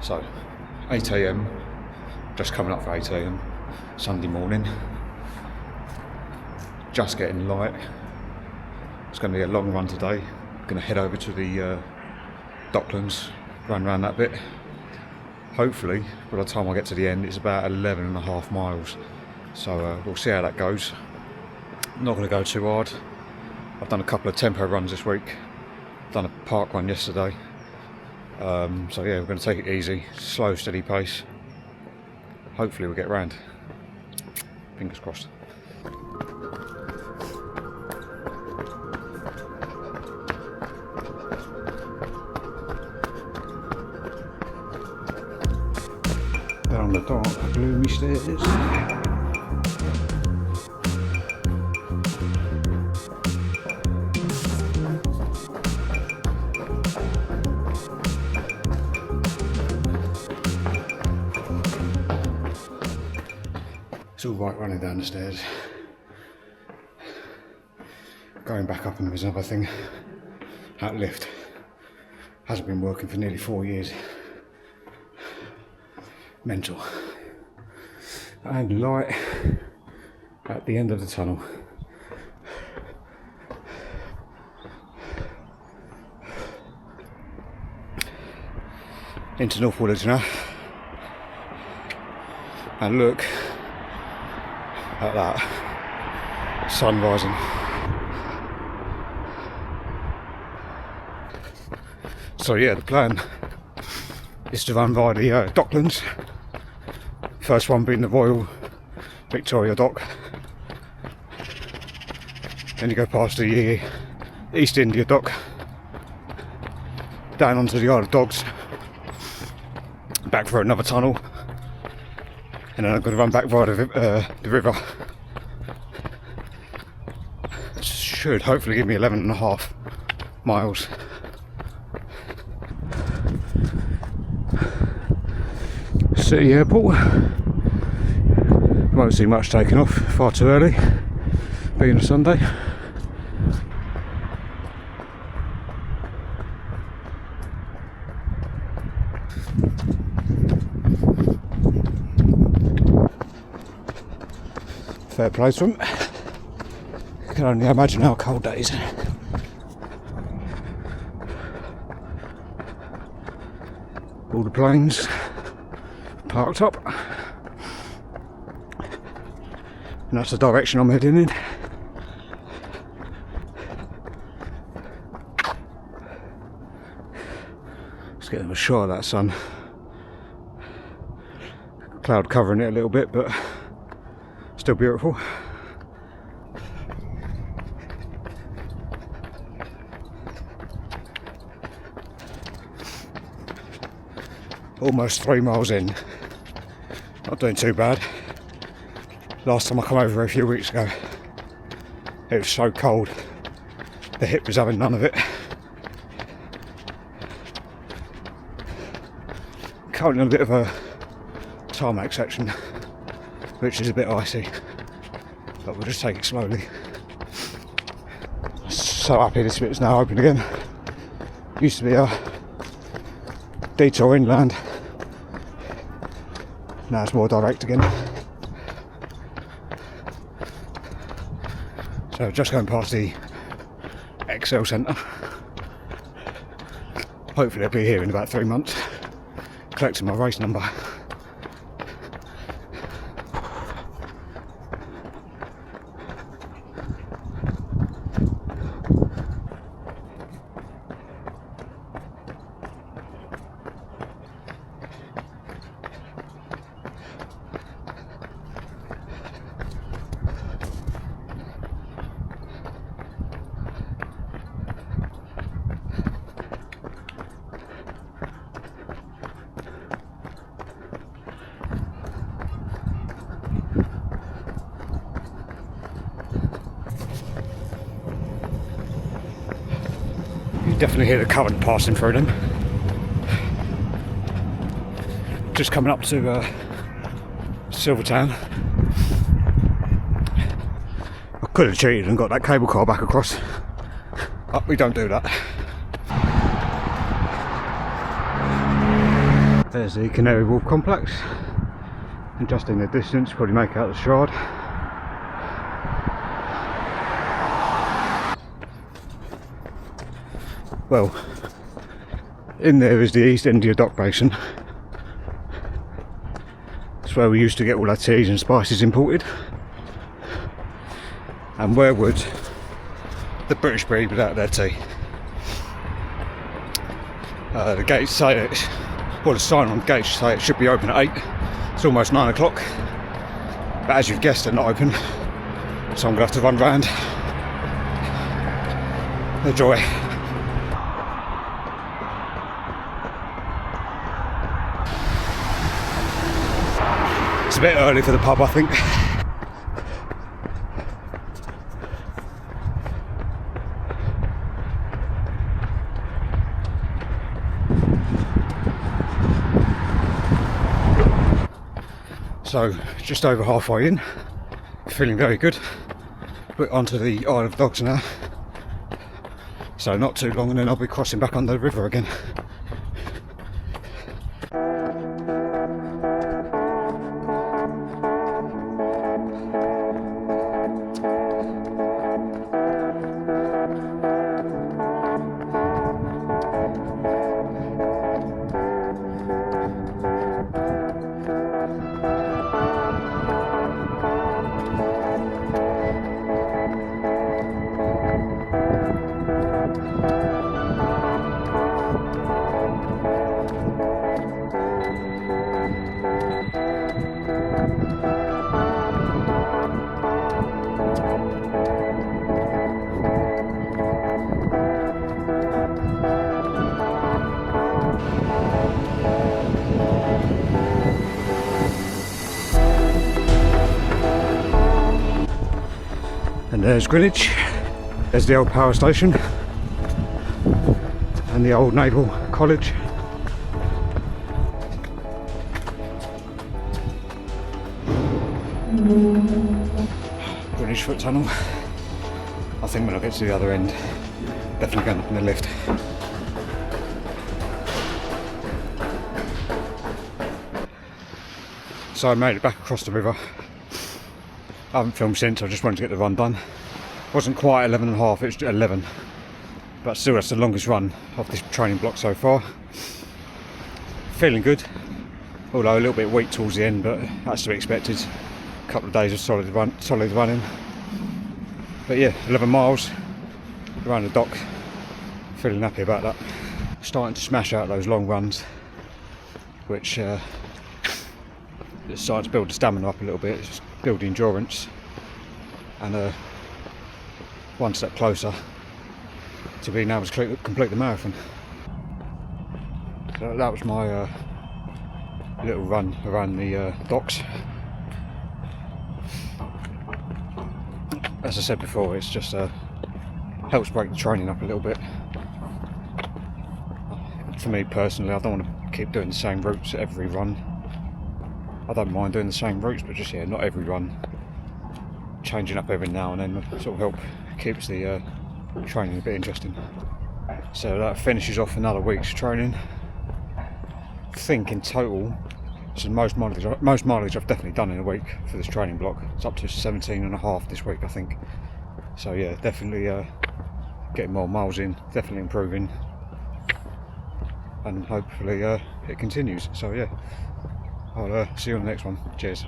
So 8 AM, just coming up for 8 AM, Sunday morning, just getting light. It's going to be a long run today. Going to head over to the Docklands, run around that bit. Hopefully, by the time I get to the end, it's about 11.5 miles. So we'll see how that goes. Not going to go too hard. I've done a couple of tempo runs this week. Done a park run yesterday. So yeah, we're going to take it easy, slow, steady pace. Hopefully we'll get round. Fingers crossed. Down the dark, gloomy stairs. It's all right running down the stairs. Going back up them is another thing. That lift hasn't been working for nearly 4 years. Mental. And light at the end of the tunnel. Into North Woolwich now. And look at that sun rising. So yeah, the plan is to run by the Docklands. First one being the Royal Victoria Dock. Then you go past the East India Dock, down onto the Isle of Dogs, back for another tunnel, and then I'm going to run back via the river. Should hopefully give me 11.5 miles. City Airport. Won't see much taking off, far too early, being a Sunday. Fair play to them. Can only imagine how cold that is. All the planes parked up, and that's the direction I'm heading in. Let's get them a shot of that sun. Cloud covering it a little bit, but still beautiful. Almost 3 miles in. Not doing too bad. Last time I come over a few weeks ago, it was so cold. The hip was having none of it. Currently on a bit of a tarmac section, which is a bit icy, but we'll just take it slowly. So happy this bit's now open again. Used to be a detour inland. Now it's more direct again. So just going past the Excel Centre. Hopefully I'll be here in about 3 months, collecting my race number. You definitely hear the current passing through them. Just coming up to Silvertown. I could have cheated and got that cable car back across, but we don't do that. There's the Canary Wharf complex, and just in the distance, probably make out the Shard. Well, in there is the East India Dock Basin. It's where we used to get all our teas and spices imported. And where would the British be without their tea? The gates say it, well, the sign on the gates say it should be open at 8. It's almost 9 o'clock. But as you've guessed, they're not open. So I'm going to have to run round. The joy. It's a bit early for the pub, I think. So, just over halfway in, feeling very good. We're onto the Isle of Dogs now. So not too long and then I'll be crossing back on the river again. And there's Greenwich, there's the old power station and the old Naval College. Greenwich Foot Tunnel. I think when I get to the other end, definitely going up in the lift. So I made it back across the river. I haven't filmed since, I just wanted to get the run done. Wasn't quite 11.5, it's 11. But still, that's the longest run of this training block so far. Feeling good, although a little bit weak towards the end, but that's to be expected. A couple of days of solid running. But yeah, 11 miles around the dock. Feeling happy about that. Starting to smash out those long runs, which it's starting to build the stamina up a little bit. It's build the endurance, and one step closer to being able to complete the marathon. So that was my little run around the docks. As I said before, it's just helps break the training up a little bit. For me personally, I don't want to keep doing the same routes every run. I don't mind doing the same routes, but just not every run. Changing up every now and then sort of help keeps the training a bit interesting. So that finishes off another week's training. I think in total, it's the most mileage I've definitely done in a week for this training block. It's up to 17.5 this week, I think. So yeah, definitely getting more miles in, definitely improving, and hopefully it continues. So yeah, I'll see you on the next one. Cheers.